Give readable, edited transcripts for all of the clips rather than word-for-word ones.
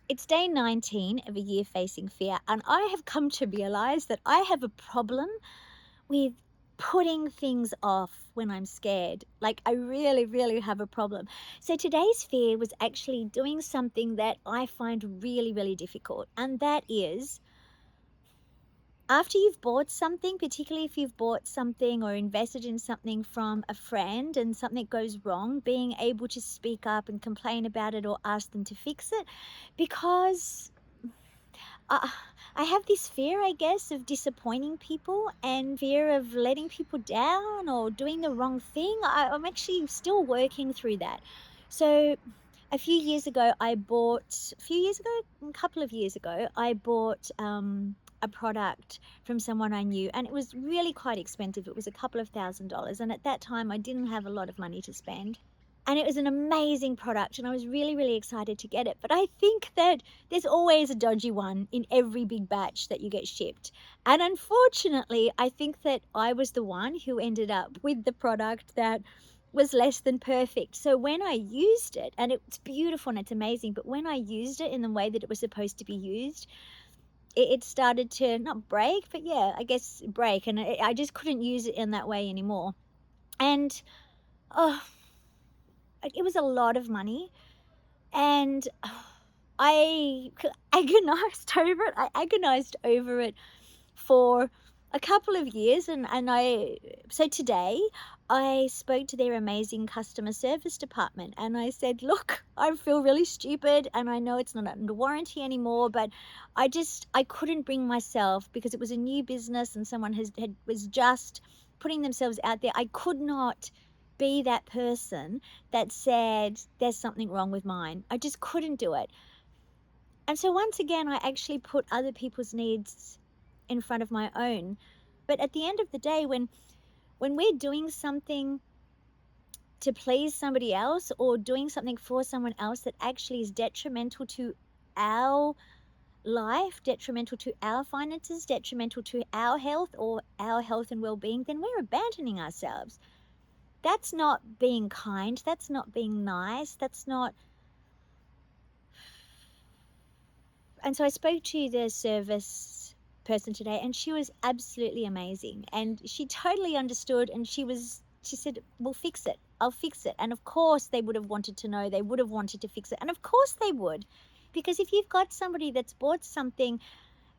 It's day 19 of a year facing fear, and I have come to realize that I have a problem with putting things off when I'm scared. Like, I really, really have a problem. So, today's fear was actually doing something that I find really, really difficult, and that is after you've bought something, particularly if you've bought something or invested in something from a friend and something goes wrong, being able to speak up and complain about it or ask them to fix it, because uh, I have this fear, I guess, of disappointing people and fear of letting people down or doing the wrong thing. I'm actually still working through that. So, a few years ago, a couple of years ago, I bought a product from someone I knew, and it was really quite expensive. It was a couple of $1,000s, and at that time, I didn't have a lot of money to spend. And it was an amazing product, and I was really, really excited to get it. But I think that there's always a dodgy one in every big batch that you get shipped. And unfortunately, I think that I was the one who ended up with the product that was less than perfect. So when I used it, and it's beautiful and it's amazing, but when I used it in the way that it was supposed to be used, it started to not break, but yeah, I guess break. And I just couldn't use it in that way anymore. And oh, it was a lot of money. And I agonized over it for a couple of years, so today I spoke to their amazing customer service department, and I said, look, I feel really stupid, and I know it's not under warranty anymore, but I couldn't bring myself, because it was a new business and someone was just putting themselves out there. I could not be that person that said there's something wrong with mine. I just couldn't do it. And so once again, I actually put other people's needs in front of my own. But at the end of the day, when we're doing something to please somebody else or doing something for someone else that actually is detrimental to our life, detrimental to our finances, detrimental to our health or our health and well-being, then we're abandoning ourselves. That's not being kind. That's not being nice. That's not. And so I spoke to the service person today, and she was absolutely amazing. And she totally understood, and she said, we'll fix it. I'll fix it. And of course they would have wanted to know. They would have wanted to fix it. And of course they would. Because if you've got somebody that's bought something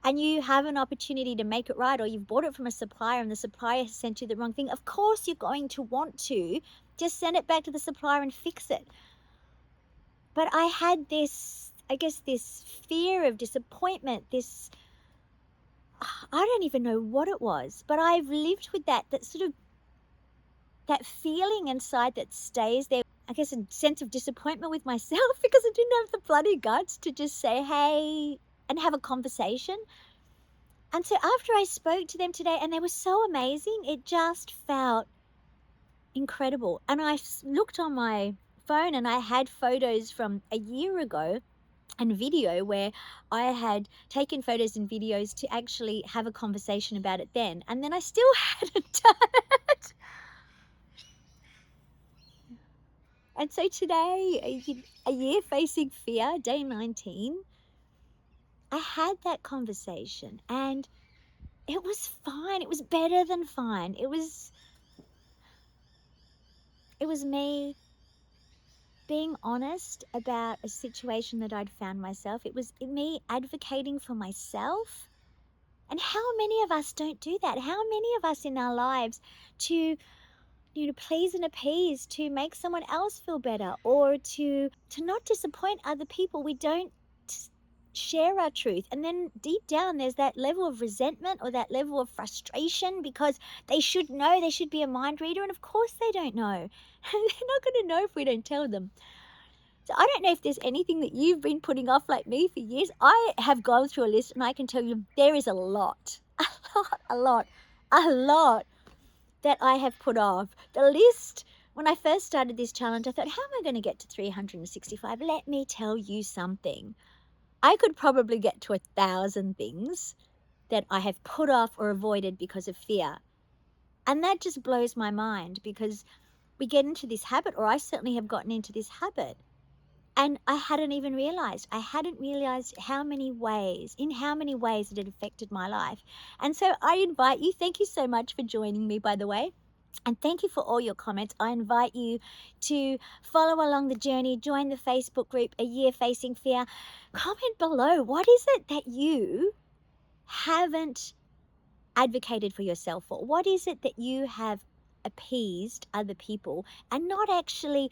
and you have an opportunity to make it right, or you've bought it from a supplier and the supplier has sent you the wrong thing, of course you're going to want to just send it back to the supplier and fix it. But I had this fear of disappointment, I don't even know what it was, but I've lived with that sort of, that feeling inside that stays there. I guess a sense of disappointment with myself because I didn't have the bloody guts to just say, hey, and have a conversation. And so after I spoke to them today, and they were so amazing, it just felt incredible. And I looked on my phone and I had photos from a year ago and video where I had taken photos and videos to actually have a conversation about it then. And then I still hadn't done it. And so today, a year facing fear, day 19, I had that conversation and it was fine. It was better than fine. It was me being honest about a situation that I'd found myself. It was me advocating for myself. And how many of us don't do that? How many of us in our lives to please and appease, to make someone else feel better, or to not disappoint other people, we don't share our truth. And then deep down there's that level of resentment or that level of frustration because they should know, they should be a mind reader, and of course they don't know. They're not going to know if we don't tell them. So I don't know if there's anything that you've been putting off like me for years. I have gone through a list and I can tell you there is a lot that I have put off. The list, when I first started this challenge, I thought, how am I going to get to 365? Let me tell you something. I could probably get to 1,000 things that I have put off or avoided because of fear. And that just blows my mind because we get into this habit, or I certainly have gotten into this habit And I hadn't even realized. I hadn't realized in how many ways it had affected my life. And so I invite you, thank you so much for joining me, by the way. And thank you for all your comments. I invite you to follow along the journey, join the Facebook group, A Year Facing Fear. Comment below, what is it that you haven't advocated for yourself for? What is it that you have appeased other people and not actually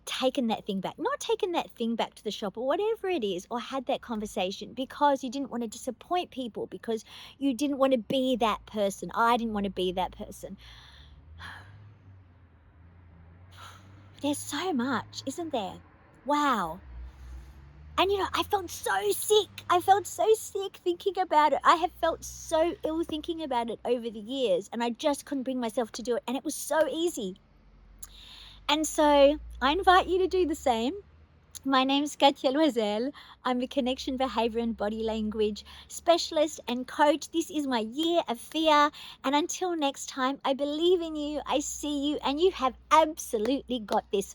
taken that thing back, not taken that thing back to the shop or whatever it is, or had that conversation because you didn't want to disappoint people, because you didn't want to be that person. I didn't want to be that person. There's so much, isn't there? Wow. And I felt so sick. I felt so sick thinking about it. I have felt so ill thinking about it over the years, and I just couldn't bring myself to do it. And it was so easy. And so I invite you to do the same. My name's Katia Loisel. I'm a connection behavior and body language specialist and coach. This is my year of fear. And until next time, I believe in you, I see you, and you have absolutely got this.